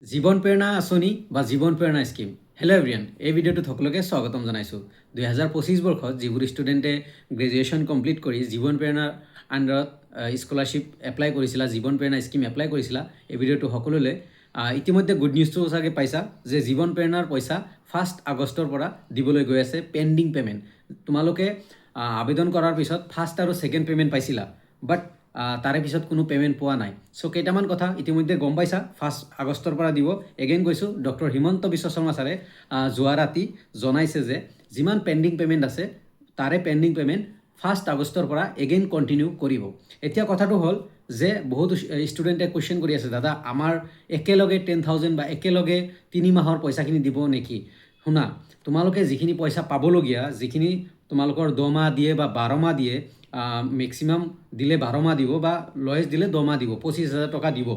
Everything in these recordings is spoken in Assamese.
জীৱন প্ৰেৰণা আঁচনি বা জীৱন প্ৰেৰণা স্কিম। হেল্ল' এভৰিৱান, এই ভিডিঅ'টোত সকলোকে স্বাগতম জনাইছোঁ। 2025 বৰ্ষত যিবোৰ ষ্টুডেণ্টে গ্ৰেজুৱেশ্যন কমপ্লিট কৰি জীৱন প্ৰেৰণাৰ আণ্ডাৰত স্কলাৰশ্বিপ এপ্লাই কৰিছিলা, জীৱন প্ৰেৰণা স্কিম এপ্লাই কৰিছিলা, এই ভিডিঅ'টো সকলোলৈ ইতিমধ্যে গুড নিউজটো চাগে পাইছা যে জীৱন প্ৰেৰণাৰ পইচা 1 আগষ্টৰ পৰা দিবলৈ গৈ আছে। পেণ্ডিং পে'মেণ্ট তোমালোকে আবেদন কৰাৰ পিছত ফাৰ্ষ্ট আৰু ছেকেণ্ড পে'মেণ্ট পাইছিলা, বাট তাৰে পিছত কোনো পে'মেণ্ট পোৱা নাই। চ' কেইটামান কথা ইতিমধ্যে গম পাইছা, 1 আগষ্টৰ পৰা দিব। এগেইন কৈছোঁ, ডক্টৰ হিমন্ত বিশ্ব শৰ্মা ছাৰে যোৱা ৰাতি জনাইছে যে যিমান পেণ্ডিং পে'মেণ্ট আছে তাৰে পেণ্ডিং পে'মেণ্ট 1 আগষ্টৰ পৰা এগেইন কণ্টিনিউ কৰিব। এতিয়া কথাটো হ'ল যে বহুত ষ্টুডেণ্টে কুৱেশ্যন কৰি আছে, দাদা আমাৰ একেলগে 10,000 বা একেলগে 3 মাহৰ পইচাখিনি দিব নেকি? শুনা, তোমালোকে যিখিনি পইচা পাবলগীয়া, যিখিনি তোমালোকৰ 10 মাহ দিয়ে বা 12 মাহ দিয়ে, মেক্সিমাম দিলে 12 মাহ দিব বা লয়েষ্ট দিলে 10 মাহ দিব, 25,000 টকা দিব।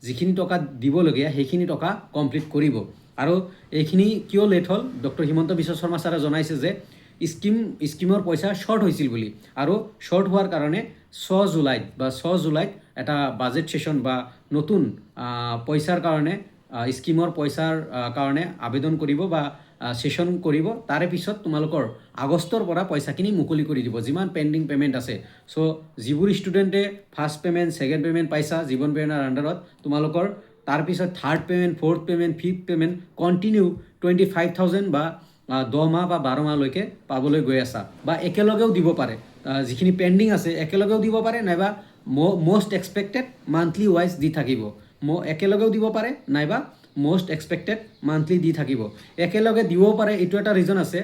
যিখিনি টকা দিবলগীয়া সেইখিনি টকা কমপ্লিট কৰিব। আৰু এইখিনি কিয় লেট হ'ল, ডক্টৰ হিমন্ত বিশ্ব শৰ্মা ছাৰে জনাইছে যে স্কিমৰ পইচা শ্বৰ্ট হৈছিল বুলি, আৰু শ্বৰ্ট হোৱাৰ কাৰণে 6 জুলাইত এটা বাজেট ছেশ্যন বা নতুন পইচাৰ কাৰণে স্কিমৰ পইচাৰ কাৰণে আবেদন কৰিব বা ছেশ্যন কৰিব। তাৰে পিছত তোমালোকৰ আগষ্টৰ পৰা পইচাখিনি মুকলি কৰি দিব, যিমান পেণ্ডিং পে'মেণ্ট আছে। চ' যিবোৰ ষ্টুডেণ্টে ফাৰ্ষ্ট পে'মেণ্ট, ছেকেণ্ড পে'মেণ্ট পাইছা জীৱন প্ৰেৰণাৰ আণ্ডাৰত, তোমালোকৰ তাৰপিছত third payment, fourth payment, fifth payment continue 25,000 বা 10 মাহ বা 12 মাহলৈকে পাবলৈ গৈ আছা। বা একেলগেও দিব পাৰে, যিখিনি পেণ্ডিং আছে একেলগেও দিব পাৰে, নাইবা মষ্ট এক্সপেক্টেড মান্থলি ৱাইজ দি থাকিব। একেলগেও দিব পাৰে, নাইবা মষ্ট এক্সপেক্টেড মান্থলি দি থাকিব। একেলগে দিবও পাৰে, এইটো এটা ৰিজন আছে।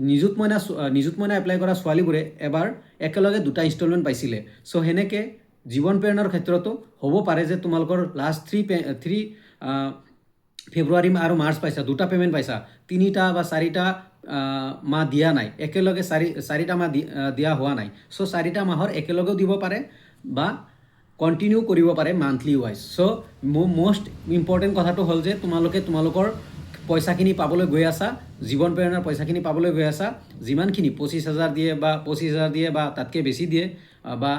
নিযুত মইনা এপ্লাই কৰা ছোৱালীবোৰে এবাৰ একেলগে 2টা ইনষ্টলমেণ্ট পাইছিলে। চ' সেনেকৈ জীৱন প্ৰেৰণাৰ ক্ষেত্ৰতো হ'ব পাৰে যে তোমালোকৰ লাষ্ট 3 ফেব্ৰুৱাৰী আৰু মাৰ্চ পাইছা, 2টা পে'মেণ্ট পাইছা, 3টা বা 4টা মাহ দিয়া নাই, একেলগে 4টা মাহ দিয়া হোৱা নাই। চ' 4টা মাহৰ একেলগেও দিব পাৰে বা কণ্টিনিউ কৰিব পাৰে মান্থলি ৱাইজ। চ' মষ্ট ইম্পৰ্টেণ্ট কথাটো হ'ল যে তোমালোকৰ পইচাখিনি পাবলৈ গৈ আছা, জীৱন প্ৰেৰণাৰ পইচাখিনি পাবলৈ গৈ আছা। যিমানখিনি 25,000 দিয়ে বা 25,000 দিয়ে বা তাতকৈ বেছি দিয়ে, বা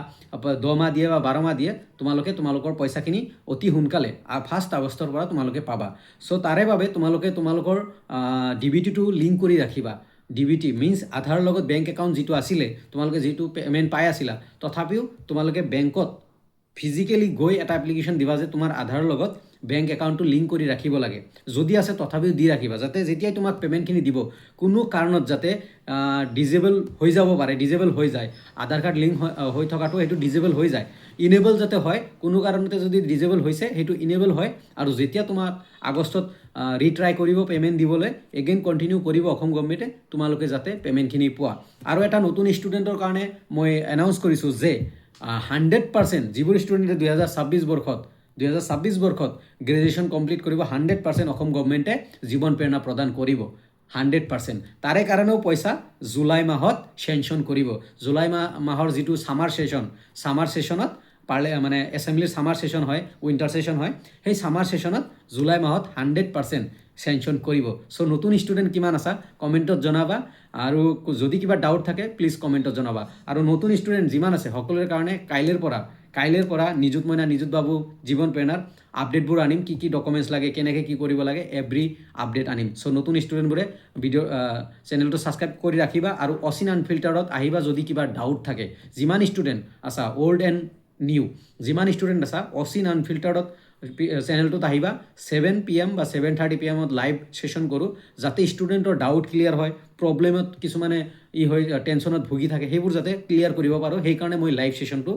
10 মাহ দিয়ে বা 12 মাহ দিয়ে, তোমালোকৰ পইচাখিনি অতি সোনকালে 1 আগষ্টৰ পৰা তোমালোকে পাবা। চ' তাৰে বাবে তোমালোকৰ DBTটো লিংক কৰি ৰাখিবা। DBT মিনছ আধাৰৰ লগত বেংক একাউণ্ট যিটো আছিলে, তোমালোকে যিটো পে'মেণ্ট পাই আছিলা, তথাপিও তোমালোকে বেংকত ফিজিকেলি গৈ এটা এপ্লিকেশ্যন দিবা যে তোমাৰ আধাৰৰ লগত বেংক একাউণ্টটো লিংক কৰি ৰাখিব লাগে। যদি আছে তথাপিও দি ৰাখিবা, যাতে যেতিয়াই তোমাক পে'মেণ্টখিনি দিব, কোনো কাৰণত যাতে ডিজেবল হৈ যাব পাৰে, ডিজেবল হৈ যায়, আধাৰ কাৰ্ড লিংক হৈ থকাটো সেইটো ডিজেবল হৈ যায়, ইনেবল যাতে হয়। কোনো কাৰণতে যদি ডিজেবল হৈছে সেইটো ইনেবল হয়, আৰু যেতিয়া তোমাক আগষ্টত ৰিট্ৰাই কৰিব পে'মেণ্ট দিবলৈ, এগেইন কণ্টিনিউ কৰিব অসম গভৰ্ণমেণ্টে, তোমালোকে যাতে পে'মেণ্টখিনি পোৱা। আৰু এটা নতুন ষ্টুডেণ্টৰ কাৰণে মই এনাউন্স কৰিছোঁ যে 100% যিবোৰ ষ্টুডেণ্টে 2026 বৰ্ষত গ্ৰেজুৱেশ্যন কমপ্লিট কৰিব, 100% অসম গভৰ্ণমেণ্টে জীৱন প্ৰেৰণা প্ৰদান কৰিব, 100%। তাৰে কাৰণেও পইচা জুলাই মাহত চেংচন কৰিব। জুলাই মাহৰ যিটো ছামাৰ ছেশ্যনত মানে এছেম্বলিৰ ছামাৰ ছেশ্যন হয়, উইণ্টাৰ ছেশ্যন হয়, সেই ছামাৰ ছেশ্যনত জুলাই মাহত 100% চেংচন কৰিব। চ' নতুন ষ্টুডেণ্ট কিমান আছা কমেণ্টত জনাবা, আৰু যদি কিবা ডাউট থাকে প্লিজ কমেণ্টত জনাবা। আৰু নতুন ষ্টুডেণ্ট যিমান আছে সকলোৰে কাৰণে কাইলৈৰ পৰা নিযুত মইনা, নিযুত বাবু, জীৱন প্ৰেৰণাৰ আপডেটবোৰ আনিম। কি ডকুমেণ্টছ লাগে, কেনেকৈ কি কৰিব লাগে, এভৰি আপডেট আনিম। চ' নতুন ষ্টুডেণ্টবোৰে চেনেলটো ছাবস্ক্ৰাইব কৰি ৰাখিবা, আৰু অচিন আনফিল্টাৰত আহিবা যদি কিবা ডাউট থাকে। যিমান ষ্টুডেণ্ট আছা, অল্ড এণ্ড নিউ, যিমান ষ্টুডেণ্ট আছা, অচিন আনফিল্টাৰত চেনেলটোত আহিবা। 7 PM বা 7:30 PM লাইভ ছেশ্যন কৰোঁ, যাতে ষ্টুডেণ্টৰ ডাউট ক্লিয়াৰ হয়, প্ৰব্লেমত কিছুমানে টেনশ্যনত ভুগি থাকে, সেইবোৰ যাতে ক্লিয়াৰ কৰিব পাৰোঁ, সেইকাৰণে মই লাইভ ছেশ্যনটো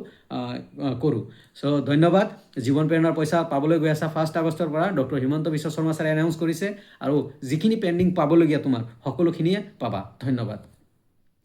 কৰোঁ। চ' ধন্যবাদ। জীৱন প্ৰেৰণাৰ পইচা পাবলৈ গৈ আছা 1 আগষ্টৰ পৰা, ডক্টৰ হিমন্ত বিশ্ব শৰ্মা ছাৰে এনাউন্স কৰিছে, আৰু যিখিনি পেণ্ডিং পাবলগীয়া তোমাৰ সকলোখিনিয়ে পাবা। ধন্যবাদ।